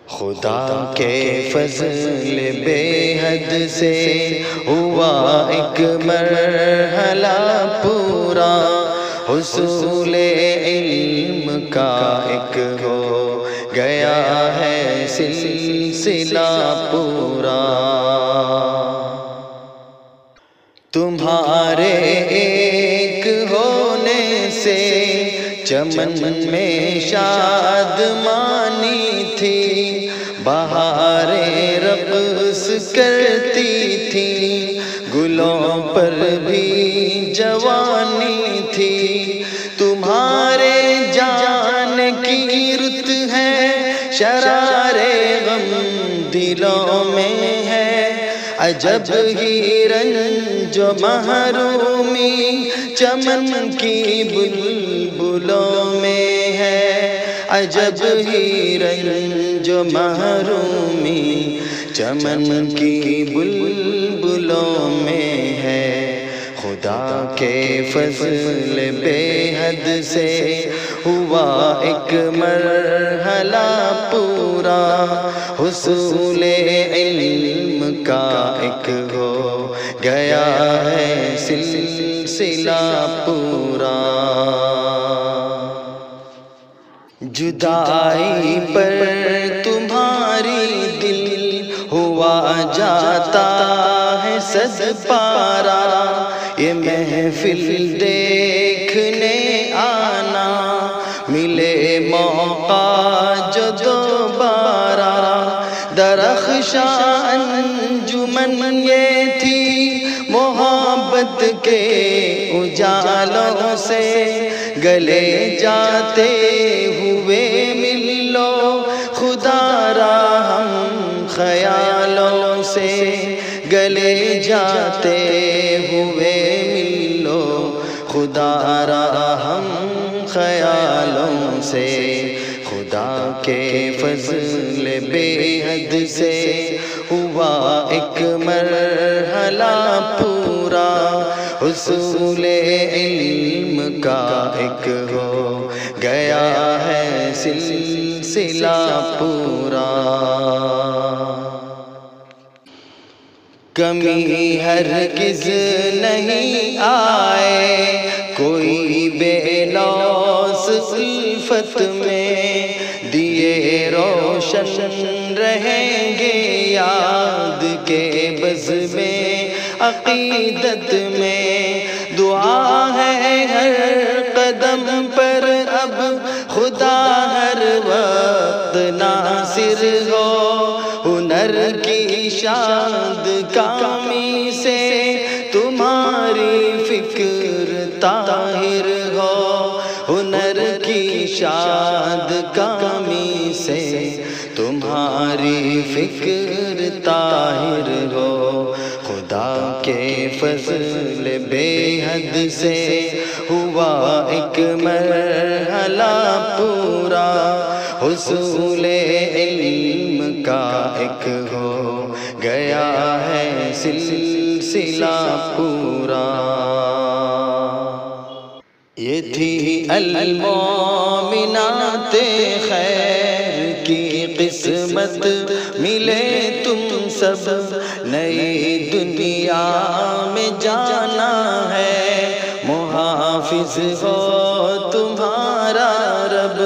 خدا کے فضل بے حد سے ہوا ایک مرحلہ پورا، حصول علم کا ایک ہو گیا ہے سلسلہ پورا۔ تمہارے ایک ہونے سے چمن میں شادمانی تھی، بہاریں رقص کرتی تھی، گلوں پر بھی جوانی تھی۔ تمہارے جان کی رت ہے، شرار غم دلوں میں ہے، عجب ہی رنج و محرومی چمن کی بلبلوں میں ہے، عجب ہی رنج و محرومی چمن کی بلبلوں میں ہے۔ خدا کے فضل بے حد سے ہوا ایک مرحلہ پورا، حصول علم کا ایک ہو گیا ہے سلسلہ پورا۔ جدائی پر تمہاری دل ہوا جاتا ہے صد پارا، یہ محفل دیکھنے آنا ملے موقع جو دوبارہ۔ درخشاں انجمن یہ تھی محبت کے اجالوں سے، گلے جاتے ہوئے مل لو خدا را ہم خیالوں سے، گلے جاتے ہوئے مل لو خدا را ہم خیالوں سے۔ خدا کے فضل بے حد سے ہوا ایک مرحلہ پورا، حصول علم کا ایک ہو گیا ہے سلسلہ پورا۔ کمی ہرگز نہیں آئے کوئی بے لوث الفت میں، دیے روشن رہیں گے یاد کے بز میں عقیدت میں۔ دعا ہے ہر قدم پر اب خدا ہر وقت ناصر ہو، ہنر کی شاد کامی سے تمہاری فکر طاہر ہو، ہنر کی شاد کامی سے تمہاری فکر طاہر ہو۔ خدا کے فضل بے حد سے ہوا ایک مرحلہ پورا، حصول علم کا ایک ہو گیا ہے سلسلہ پورا۔ یہ تھی المومنات خیر کی قسمت، ملے تم سب نئی دنیا میں جانا ہے، محافظ ہو تمہارا رب،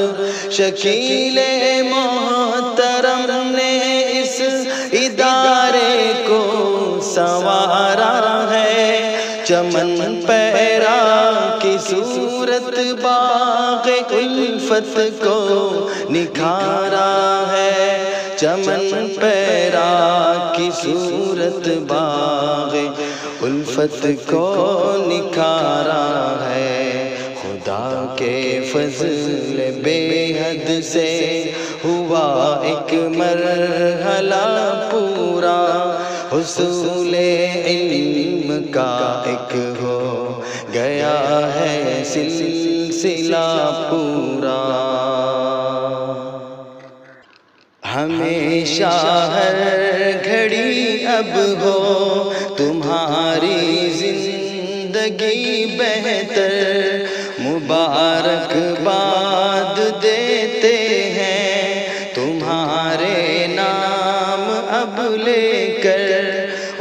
شکیل محترم نے اس ادارے کو سنوارا ہے، چمن پیرا کی صورت باغ الفت کو نکھارا ہے، چمن پیرا کی صورت باغ الفت کو نکھارا ہے۔ خدا کے فضل بے حد سے ہوا ایک مرحلہ پورا، حصول علم کا ایک ہو گیا ہے سلسلہ پورا۔ ہمیشہ ہر گھڑی اب ہو تمہاری زندگی بہتر، مبارک باد دیتے ہیں تمہارے اب لے کر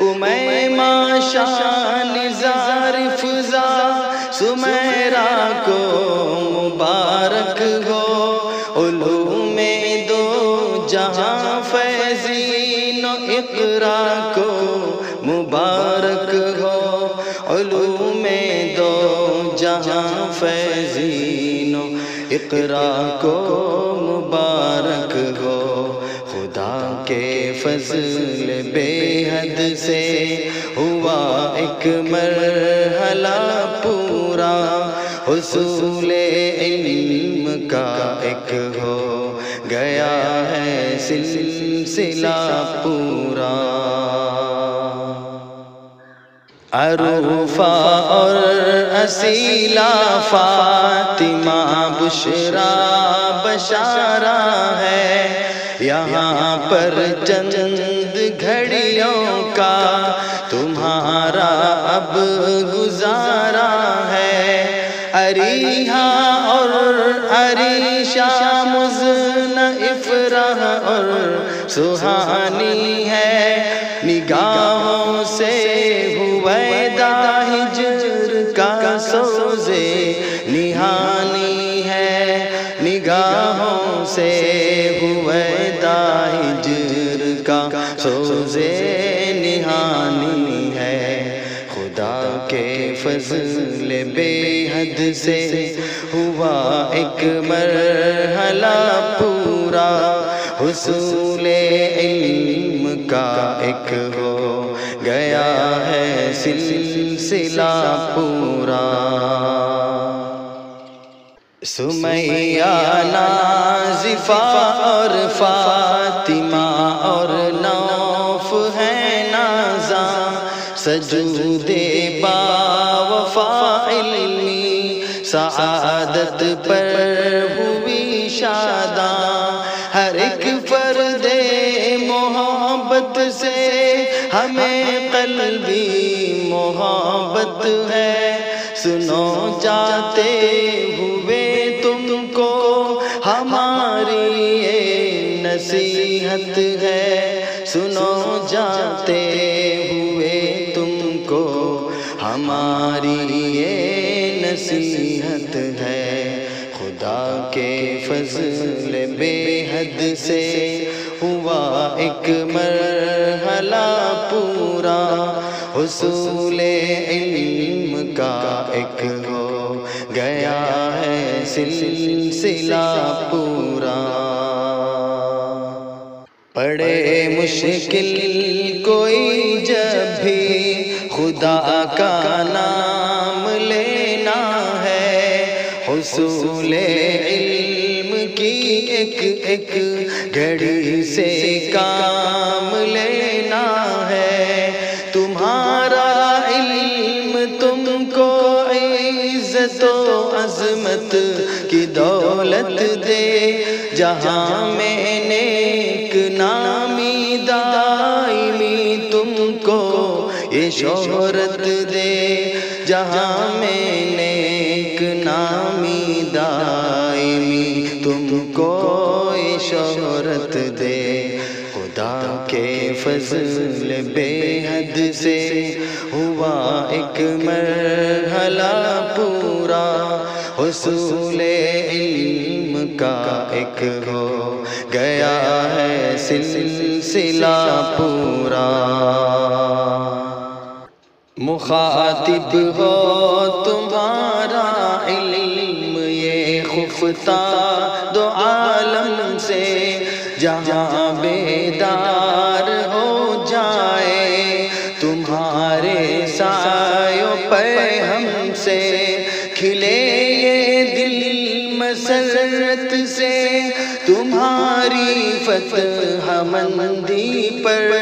امیمہ شان نزار فضا سمیرا کو مبارک ہو، علوم دو جہاں فیضین و اقرا کو مبارک ہو، علوم دو جہاں فیضین و اقرا کو مبارک ہو۔ خدا کے فضل بے حد سے ہوا ایک مرحلہ پورا، حصول علم کا ایک ہو گیا ہے سلسلہ پورا۔ عروفہ اور اسیلہ فاطمہ بشرا بشارہ ہے، یہاں پر چند گھڑیوں کا تمہارا اب گزارا ہے۔ اریحا اور عریشہ مزنف راہ اور سہانی ہے، نگاہوں سے ہویدا ہجر کا سوزے نہانی ہے، نگاہوں سے ہویدا ہجر کا سوزے نہانی ہے۔ خدا کے فضل بے حد سے ہوا ایک مرحلہ پورا، حصول علم کا ایک ہو گیا ہے سلسلہ پورا۔ سمیہ نازفہ اور فاطمہ اور نوف ہے نازاں، سجود با وفا علمی سعادت پر ہوئی شاداں۔ ہر ایک فرد محبت سے ہمیں قلبی محبت ہے، سنو جاتے ہوئے تم کو ہماری یہ نصیحت ہے، سنو جاتے ہوئے تم کو ہماری یہ نصیحت ہے۔ خدا کے فضل بے حد سے ہوا ایک مرحلہ پورا، حصول علم کا ایک ہو گیا ہے سلسلہ پورا۔ پڑے مشکل کوئی جب بھی خدا کا نام لینا ہے، حصول علم کی ایک ایک گھڑی سے کام لینا ہے۔ تمہارا علم تم کو عزت و عظمت کی دولت دے، جہاں میں نیک نامی دائمی تم کو یہ شہرت دے، جہاں میں نیک نامی دائمی تم کو یہ شہرت دے۔ خدا کے فضل بے حد سے ہوا ایک مرحلہ پورا، حصول علم کا ایک ہو گیا ہے سلسلہ پورا۔ مخاطب ہو تمہارا علم یہ خفتہ دو عالم سے، جہاں بیدار ہو جائے تمہارے سایوں پہ ہم سے، کھلے یہ دل مسرت سے تمہاری فتح مندی پر،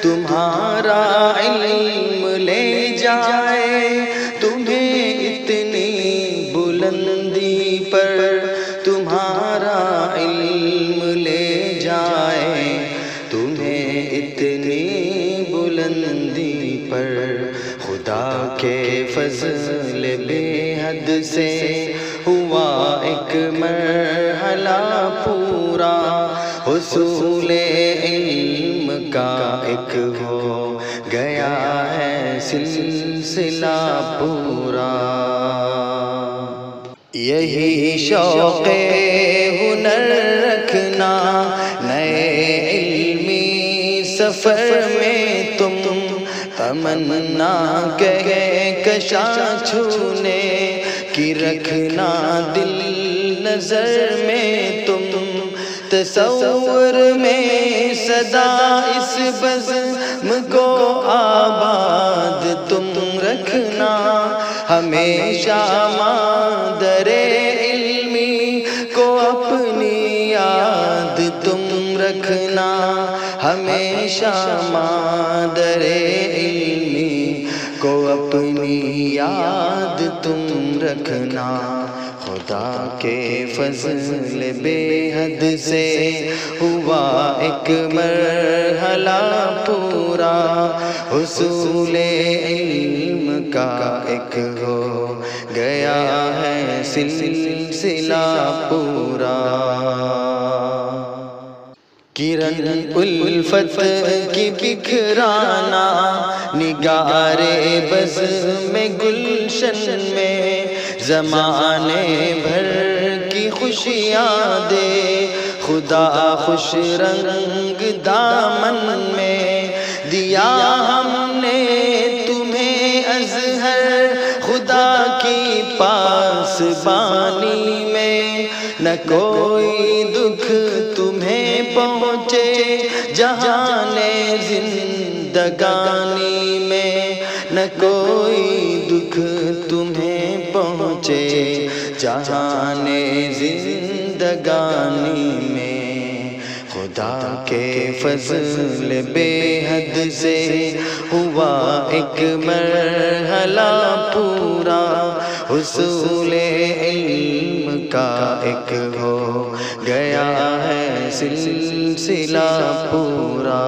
تمہارا علم لے جائے تمہیں اتنی بلندی پر، تمہارا علم لے جائے تمہیں اتنی بلندی پر۔ خدا کے فضل بے حد سے ہوا ایک مرحلہ پورا، حصول علم کا ایک ہو گیا ہے سلسلہ پورا۔ یہی شوق ہنر رکھنا نئے علمی سفر میں تم، تمنا کہے کشا چھونے کی رکھنا دل نظر میں تم، تصور میں صدا اس بزم کو آباد تم رکھنا، ہمیشہ مادر علمی کو اپنی یاد تم رکھنا، ہمیشہ مادر علمی کو اپنی یاد تم رکھنا۔ خدا کے فضل بے حد سے ہوا ایک مرحلہ پورا، حصول علم کا ایک ہو گیا ہے سلسلہ پورا۔ کرن الفت کی بکھرانا نگار بزم گلشن میں، زمانے بھر کی خوشیاں دے خدا خوش رنگ دامن میں، دیا ہم نے تمہیں ازہر خدا کی پاسبانی میں، نہ کوئی دکھ تمہیں پہنچے جہان زندگانی میں، نہ کوئی دکھ تمہیں پہنچے جہان زندگانی میں۔ خدا کے فضل بے حد سے ہوا ایک مرحلہ پورا، حصول علم کا ایک ہو گیا ہے سلسلہ پورا۔